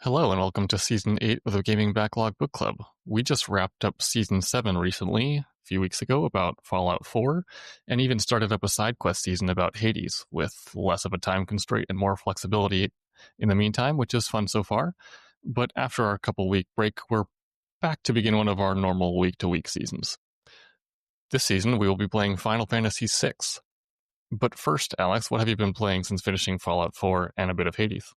Hello and welcome to Season 8 of the Gaming Backlog Book Club. We just wrapped up Season 7 recently, a few weeks ago, about Fallout 4, and even started up a side quest season about Hades, with less of a time constraint and more flexibility in the meantime, which is fun so far. But after our couple-week break, we're back to begin one of our normal week-to-week seasons. This season, we will be playing Final Fantasy VI. But first, Alex, what have you been playing since finishing Fallout 4 and a bit of Hades?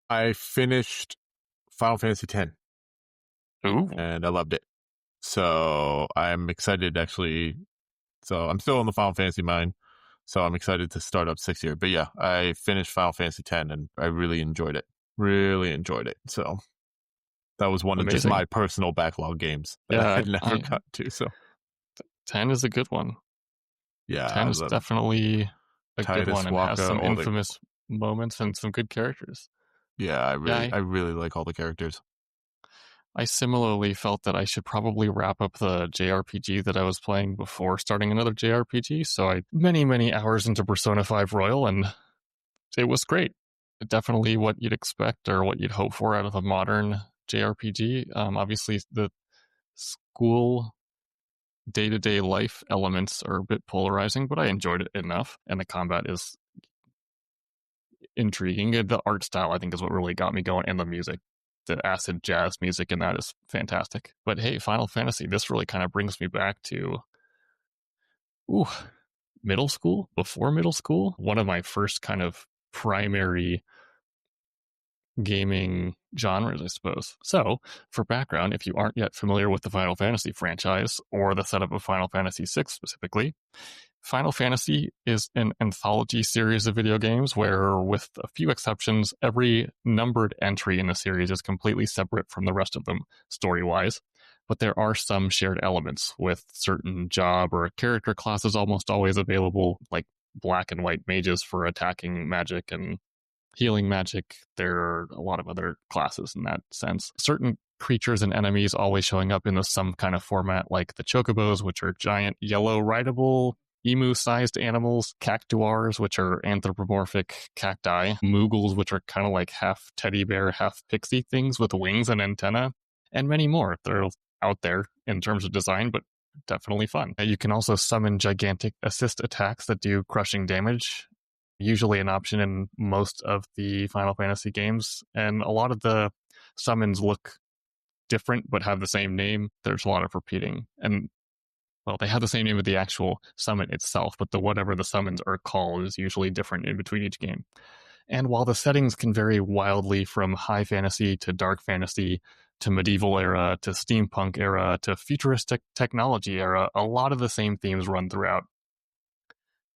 I finished Final Fantasy X Ooh. and I loved it. So I'm excited actually. So I'm still in the Final Fantasy mind. So I'm excited to start up 6 here. But yeah, I finished Final Fantasy X and I really enjoyed it. Really enjoyed it. So that was one of just my personal backlog games that I had never got to. So 10 is a good one. Yeah. 10 is definitely a good one and Waka, has some infamous moments and some good characters. Yeah, I really like all the characters. I similarly felt that I should probably wrap up the JRPG that I was playing before starting another JRPG, so I many hours into Persona 5 Royal, and it was great. Definitely what you'd expect or what you'd hope for out of a modern JRPG. Obviously, the school day-to-day life elements are a bit polarizing, but I enjoyed it enough, and the combat is intriguing. The art style, I think, is what really got me going, and the music. The acid jazz music in that is fantastic. But hey, Final Fantasy, this really kind of brings me back to middle school, before middle school. One of my first kind of primary gaming genres, I suppose. So, for background, if you aren't yet familiar with the Final Fantasy franchise or the setup of Final Fantasy VI specifically, Final Fantasy is an anthology series of video games where, with a few exceptions, every numbered entry in the series is completely separate from the rest of them, story-wise. But there are some shared elements, with certain job or character classes almost always available, like black and white mages for attacking magic and healing magic. There are a lot of other classes in that sense. Certain creatures and enemies always showing up in some kind of format, like the chocobos, which are giant yellow rideable emu-sized animals, cactuars, which are anthropomorphic cacti, moogles, which are kind of like half teddy bear, half pixie things with wings and antenna, and many more. They're out there in terms of design, but definitely fun. You can also summon gigantic assist attacks that do crushing damage, usually an option in most of the Final Fantasy games, and a lot of the summons look different but have the same name. There's a lot of repeating, and well, they have the same name of the actual summon itself, but whatever the summons are called is usually different in between each game. And while the settings can vary wildly from high fantasy to dark fantasy to medieval era to steampunk era to futuristic technology era, a lot of the same themes run throughout.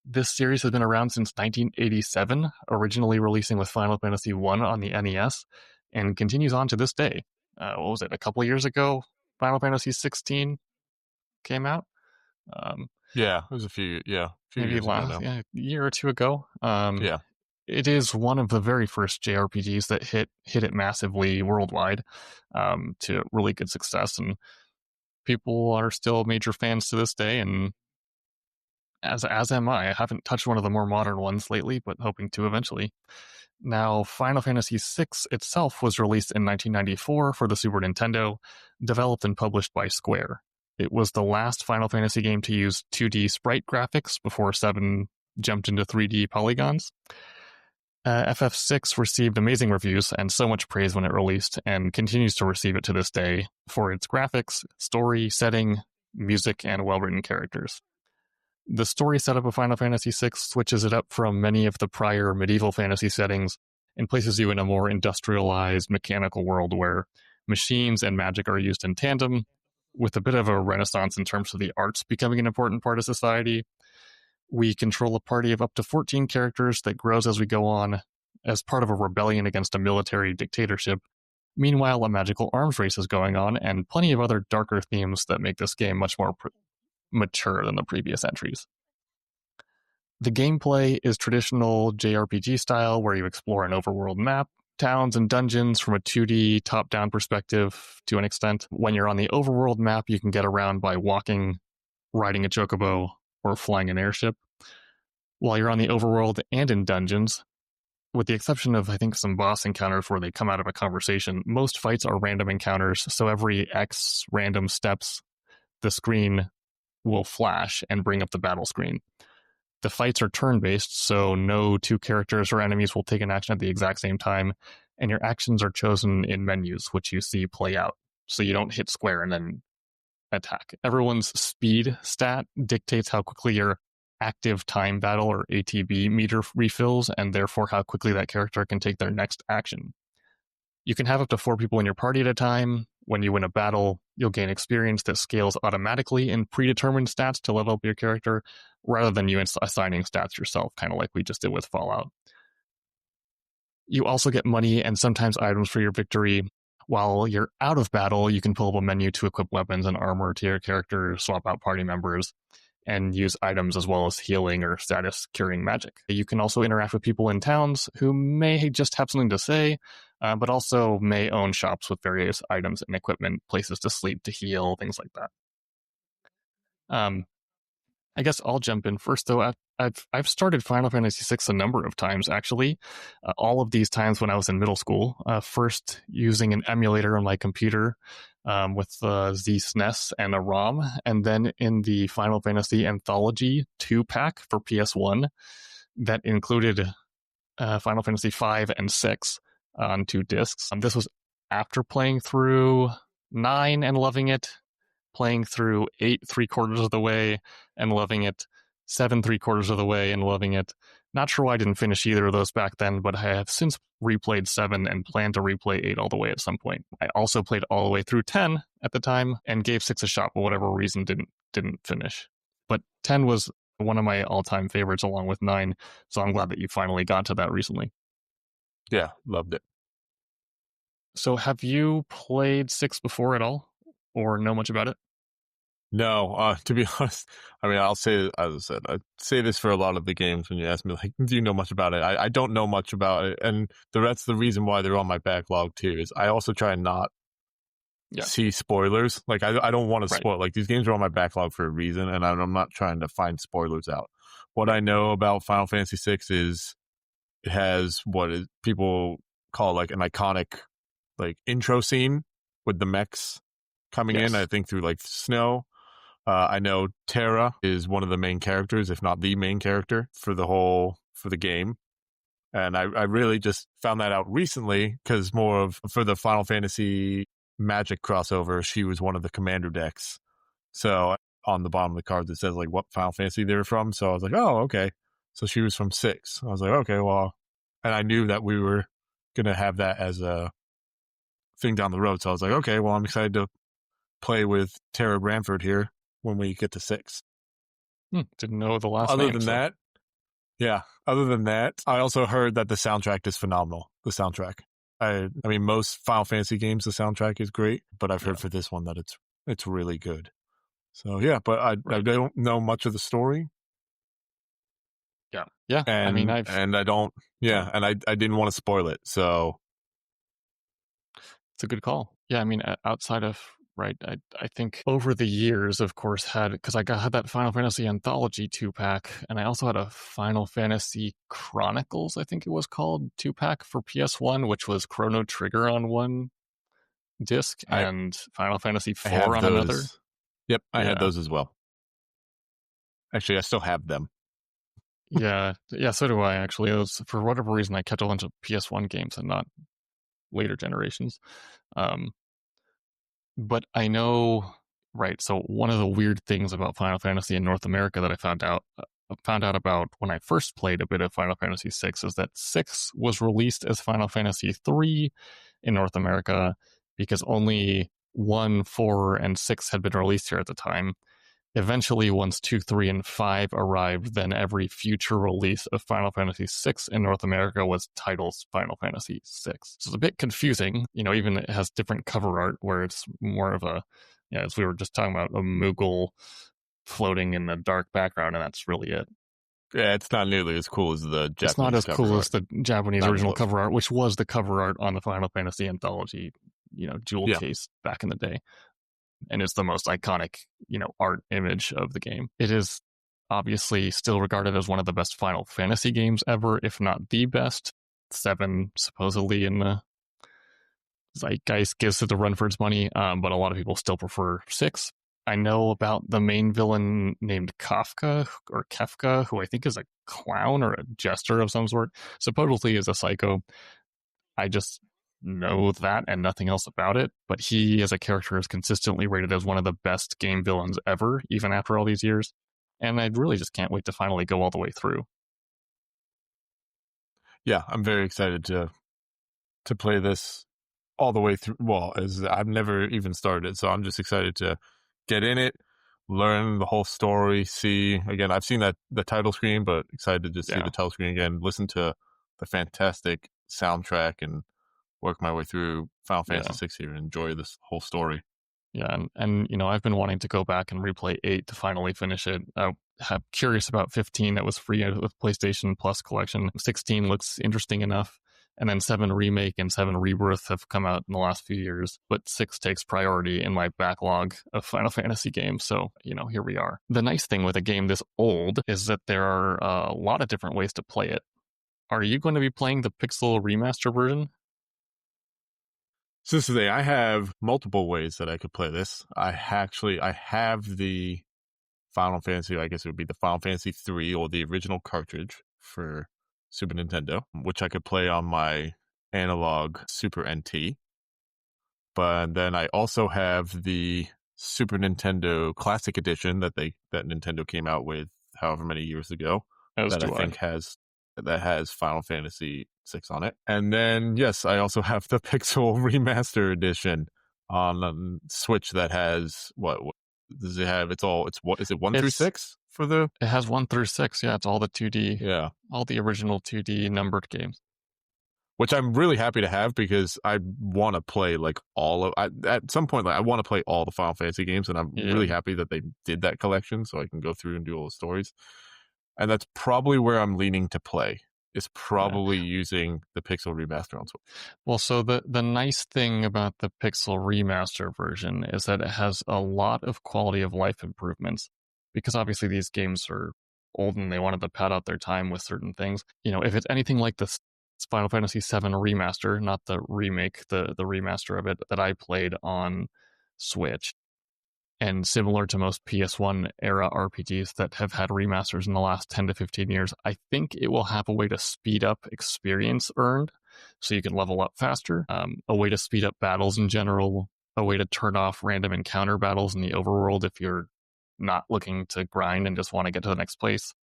This series has been around since 1987, originally releasing with Final Fantasy I on the NES, and continues on to this day. What was it, a couple years ago? Final Fantasy 16 came out? Yeah, it was a few maybe years ago now. A year or two ago. It is one of the very first JRPGs that hit it massively worldwide to really good success, and people are still major fans to this day, and as am I. I haven't touched one of the more modern ones lately, but hoping to eventually. Now, Final Fantasy VI itself was released in 1994 for the Super Nintendo, developed and published by Square. It was the last Final Fantasy game to use 2D sprite graphics before 7 jumped into 3D polygons. FF6 received amazing reviews and so much praise when it released, and continues to receive it to this day for its graphics, story, setting, music, and well-written characters. The story setup of Final Fantasy VI switches it up from many of the prior medieval fantasy settings and places you in a more industrialized, mechanical world where machines and magic are used in tandem, with a bit of a renaissance in terms of the arts becoming an important part of society. We control a party of up to 14 characters that grows as we go on, as part of a rebellion against a military dictatorship. Meanwhile, a magical arms race is going on, and plenty of other darker themes that make this game much more mature than the previous entries. The gameplay is traditional JRPG style, where you explore an overworld map, towns and dungeons from a 2D top-down perspective to an extent. When you're on the overworld map, you can get around by walking, riding a chocobo, or flying an airship. While you're on the overworld and in dungeons, with the exception of, I think, some boss encounters where they come out of a conversation, most fights are random encounters. So every X random steps, the screen will flash and bring up the battle screen. The fights are turn-based, so no two characters or enemies will take an action at the exact same time, and your actions are chosen in menus, which you see play out. So you don't hit square and then attack. Everyone's speed stat dictates how quickly your active time battle or ATB meter refills, and therefore how quickly that character can take their next action. You can have up to 4 people in your party at a time. When you win a battle, you'll gain experience that scales automatically in predetermined stats to level up your character, rather than you assigning stats yourself, kind of like we just did with Fallout. You also get money and sometimes items for your victory. While you're out of battle, you can pull up a menu to equip weapons and armor to your character, swap out party members, and use items as well as healing or status curing magic. You can also interact with people in towns who may just have something to say, but also may own shops with various items and equipment, places to sleep, to heal, things like that. I guess I'll jump in first, though. I've started Final Fantasy VI a number of times, actually. All of these times when I was in middle school. First using an emulator on my computer with the ZSNES and a ROM, and then in the Final Fantasy Anthology 2-pack for PS1 that included Final Fantasy V and 6 on 2 discs. This was after playing through 9 and loving it, playing through 8 3/4 of the way and loving it, 7 3/4 of the way and loving it. Not sure why I didn't finish either of those back then, but I have since replayed 7 and plan to replay 8 all the way at some point. I also played all the way through 10 at the time and gave 6 a shot, for whatever reason didn't finish. But 10 was one of my all-time favorites along with 9, so I'm glad that you finally got to that recently. Yeah, loved it. So have you played 6 before at all? Or know much about it? No, to be honest, I mean, I'll say, as I said, I say this for a lot of the games when you ask me, like, do you know much about it? I don't know much about it. And that's the reason why they're on my backlog, too, is I also try and not see spoilers. Like, I don't want to spoil. Like, these games are on my backlog for a reason, and I'm not trying to find spoilers out. What I know about Final Fantasy VI is it has people call, like, an iconic, like, intro scene with the mechs coming in, I think, through, like, snow. I know Terra is one of the main characters, if not the main character for the game. And I really just found that out recently because for the Final Fantasy Magic crossover, she was one of the commander decks. So on the bottom of the cards, it says like what Final Fantasy they're from. So I was like, oh, okay. So she was from 6. I was like, okay, well, and I knew that we were going to have that as a thing down the road. So I was like, okay, well, I'm excited to play with Tara Bramford here when we get to 6. Didn't know the last Other name. Other than that, I also heard that the soundtrack is phenomenal. The soundtrack. I mean, most Final Fantasy games, the soundtrack is great, but I've heard for this one that it's really good. So yeah, but I don't know much of the story. Yeah. And I mean, I didn't want to spoil it, so it's a good call. Yeah, I mean, outside of I think over the years, of course, because I had that Final Fantasy Anthology 2-pack, and I also had a Final Fantasy Chronicles, I think it was called, 2-pack for PS1, which was Chrono Trigger on one disc and Final Fantasy 4 on another. Yep, I had those as well. Actually, I still have them. Yeah, so do I, actually. It was, for whatever reason, I kept a bunch of PS1 games and not later generations. But I know, so one of the weird things about Final Fantasy in North America that I found out about when I first played a bit of Final Fantasy VI is that 6 was released as Final Fantasy 3 in North America because only 1, 4, and 6 had been released here at the time. Eventually, once 2, 3, and 5 arrived, then every future release of Final Fantasy VI in North America was titled Final Fantasy VI. So it's a bit confusing. Even it has different cover art where it's more of a, as we were just talking about, a Moogle floating in the dark background, and that's really it. Yeah, it's not nearly as cool as the Japanese. It's not as cool as the Japanese original cover art, which was the cover art on the Final Fantasy Anthology, jewel case back in the day. And is the most iconic, art image of the game. It is obviously still regarded as one of the best Final Fantasy games ever, if not the best. 7 supposedly in the zeitgeist gives it the run for its money, but a lot of people still prefer 6. I know about the main villain named Kefka, who I think is a clown or a jester of some sort. Supposedly is a psycho. I just know that and nothing else about it, but he as a character is consistently rated as one of the best game villains ever, even after all these years. And I really just can't wait to finally go all the way through. Yeah, I'm very excited to play this all the way through. Well, as I've never even started, so I'm just excited to get in it, learn the whole story, see again. I've seen that the title screen, but excited to just see Yeah. the title screen again, listen to the fantastic soundtrack, and work my way through Final Fantasy Yeah. 6 here and enjoy this whole story. Yeah, and you know, I've been wanting to go back and replay 8 to finally finish it. I'm curious about 15 that was free with PlayStation Plus collection. 16 looks interesting enough. And then 7 Remake and 7 Rebirth have come out in the last few years, but 6 takes priority in my backlog of Final Fantasy games. So, you know, here we are. The nice thing with a game this old is that there are a lot of different ways to play it. Are you going to be playing the Pixel Remaster version? So this is I have multiple ways that I could play this. I have the Final Fantasy, I guess it would be the Final Fantasy 3 or the original cartridge for Super Nintendo, which I could play on my analog Super NT. But then I also have the Super Nintendo Classic Edition that Nintendo came out with however many years ago, As that I do I. think has Final Fantasy 6 on it. And then yes, I also have the Pixel Remaster Edition on Switch that has what does it have? It's what is it 1 through 6 for the? It has 1 through 6. Yeah, it's all the 2D, Yeah, all the original 2D numbered games. which I'm really happy to have because I want to play like at some point like I want to play all the Final Fantasy games, and I'm Yeah, really happy that they did that collection so I can go through and do all the stories. And that's probably where I'm leaning to play. Is yeah. probably using the Pixel Remaster on Switch. Well, so the nice thing about the Pixel Remaster version is that it has a lot of quality of life improvements, because obviously these games are old and they wanted to pad out their time with certain things. You know, if it's anything like the Final Fantasy VII Remaster, not the remake, the remaster of it that I played on Switch, and similar to most PS1 era RPGs that have had remasters in the last 10 to 15 years, I think it will have a way to speed up experience earned so you can level up faster, a way to speed up battles in general, a way to turn off random encounter battles in the overworld if you're not looking to grind and just want to get to the next place,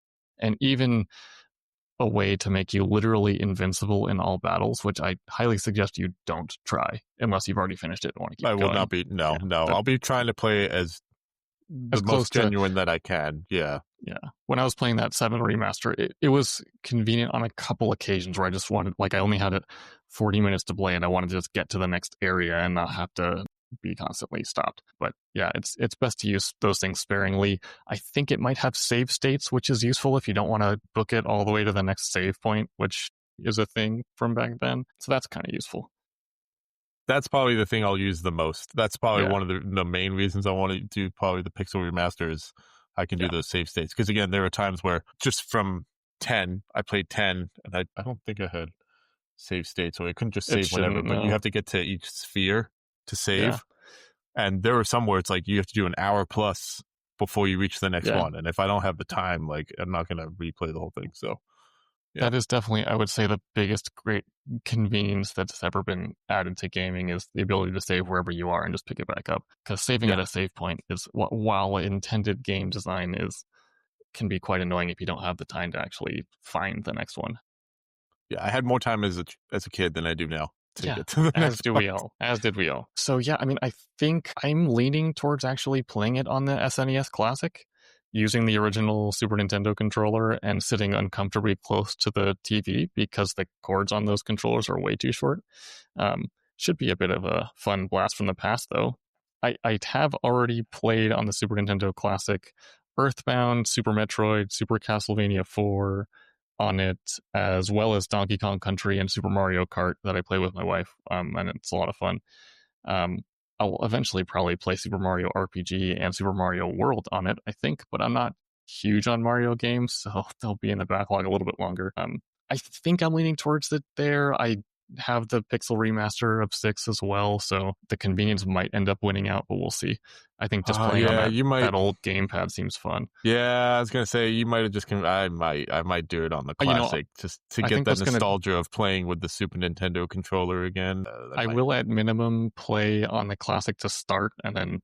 and even a way to make you literally invincible in all battles, which I highly suggest you don't try unless you've already finished it and want to keep I will going. not be no. Yeah, I'll be trying to play it as as the close most to genuine that I can. Yeah. when I was playing that 7 remaster, it was convenient on a couple occasions where I just wanted, like, I only had it 40 minutes to play and I wanted to just get to the next area and not have to be constantly stopped. But yeah, it's best to use those things sparingly. I think it might have save states, which is useful if you don't want to book it all the way to the next save point, which is a thing from back then. So that's kind of useful. That's probably the thing I'll use the most. That's probably Yeah, one of the main reasons I want to do probably the Pixel Remaster is I can do yeah, those save states. Because again, there are times where just from 10, I played 10, and I don't think I had save states, so I couldn't just it save whenever, shouldn't, but you no. have to get to each sphere to Yeah, save. And there are some where it's like you have to do an hour plus before you reach the next yeah. one. And if I don't have the time, like I'm not going to replay the whole thing. So yeah, That is definitely, I would say, the biggest great convenience that's ever been added to gaming is the ability to save wherever you are and just pick it back up. Because saving at yeah, a save point is, while intended game design is, can be quite annoying if you don't have the time to actually find the next one. yeah. I had more time as a kid than I do now to Yeah, get to the as next do part. we all. As did we all. So yeah, I mean, I think I'm leaning towards actually playing it on the SNES Classic, using the original Super Nintendo controller and sitting uncomfortably close to the TV because the cords on those controllers are way too short. Um, should be a bit of a fun blast from the past, though. I have already played on the Super Nintendo Classic Earthbound, Super Metroid, Super Castlevania 4 on it, as well as Donkey Kong Country and Super Mario Kart that I play with my wife, and it's a lot of fun. Um, I'll eventually probably play Super Mario RPG and Super Mario World on it, I think, but I'm not huge on Mario games, so they'll be in the backlog a little bit longer. I think I'm leaning towards it there. I have the pixel remaster of 6 as well, so the convenience might end up winning out, but we'll see. I think just playing on Yeah, you might. that old gamepad seems fun. Yeah, I was gonna say you might have just. I might do it on the classic just to I get think that what's gonna nostalgia of playing with the Super Nintendo controller again. I will at minimum play on the classic to start and then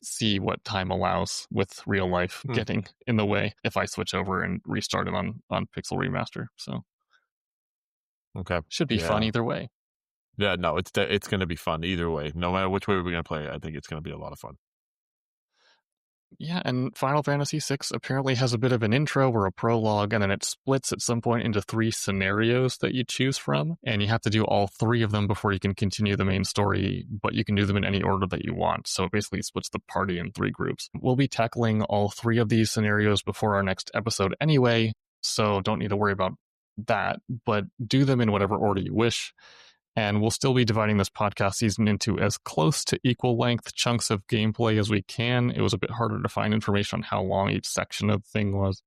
see what time allows with real life getting in the way if I switch over and restart it on Pixel Remaster. So okay, should be fun either way. Yeah, no, it's going to be fun either way. No matter which way we're going to play, I think it's going to be a lot of fun. Yeah, and Final Fantasy VI apparently has a bit of an intro or a prologue, and then it splits at some point into 3 scenarios that you choose from, and you have to do all 3 of them before you can continue the main story, but you can do them in any order that you want. So it basically splits the party in 3 groups. We'll be tackling all 3 of these scenarios before our next episode anyway, so don't need to worry about that, but do them in whatever order you wish. And we'll still be dividing this podcast season into as close to equal length chunks of gameplay as we can. It was a bit harder to find information on how long each section of the thing was,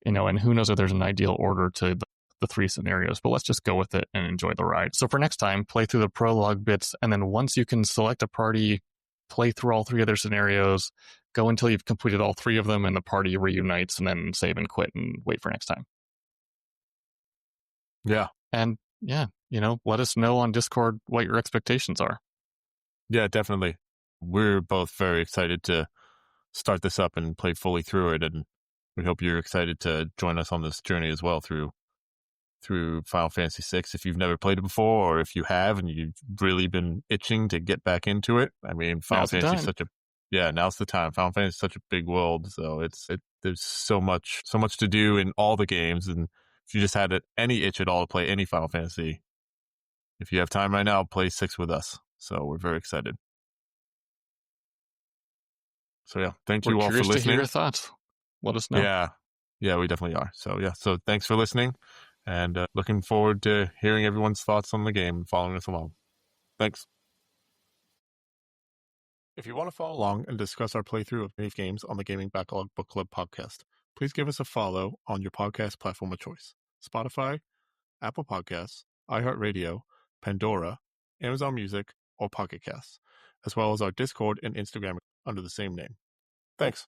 and who knows if there's an ideal order to the 3 scenarios, but let's just go with it and enjoy the ride. So for next time, play through the prologue bits, and then once you can select a party, play through all 3 other scenarios, go until you've completed all 3 of them, and the party reunites, and then save and quit and wait for next time. Yeah. And yeah, let us know on Discord what your expectations are. Yeah, definitely. We're both very excited to start this up and play fully through it, and we hope you're excited to join us on this journey as well through Final Fantasy VI. If you've never played it before, or if you have and you've really been itching to get back into it, I mean, Final Fantasy is now's the time. Final Fantasy is such a big world, so there's so much to do in all the games, and if you just had any itch at all to play any Final Fantasy, if you have time right now, play 6 with us. So we're very excited. So yeah, thank you all for listening. We're curious to hear your thoughts. Let us know. Yeah, we definitely are. So yeah, so thanks for listening, and looking forward to hearing everyone's thoughts on the game and following us along. Thanks. If you want to follow along and discuss our playthrough of many games on the Gaming Backlog Book Club podcast, please give us a follow on your podcast platform of choice: Spotify, Apple Podcasts, iHeartRadio, Pandora, Amazon Music, or Pocket Casts, as well as our Discord and Instagram under the same name. Thanks.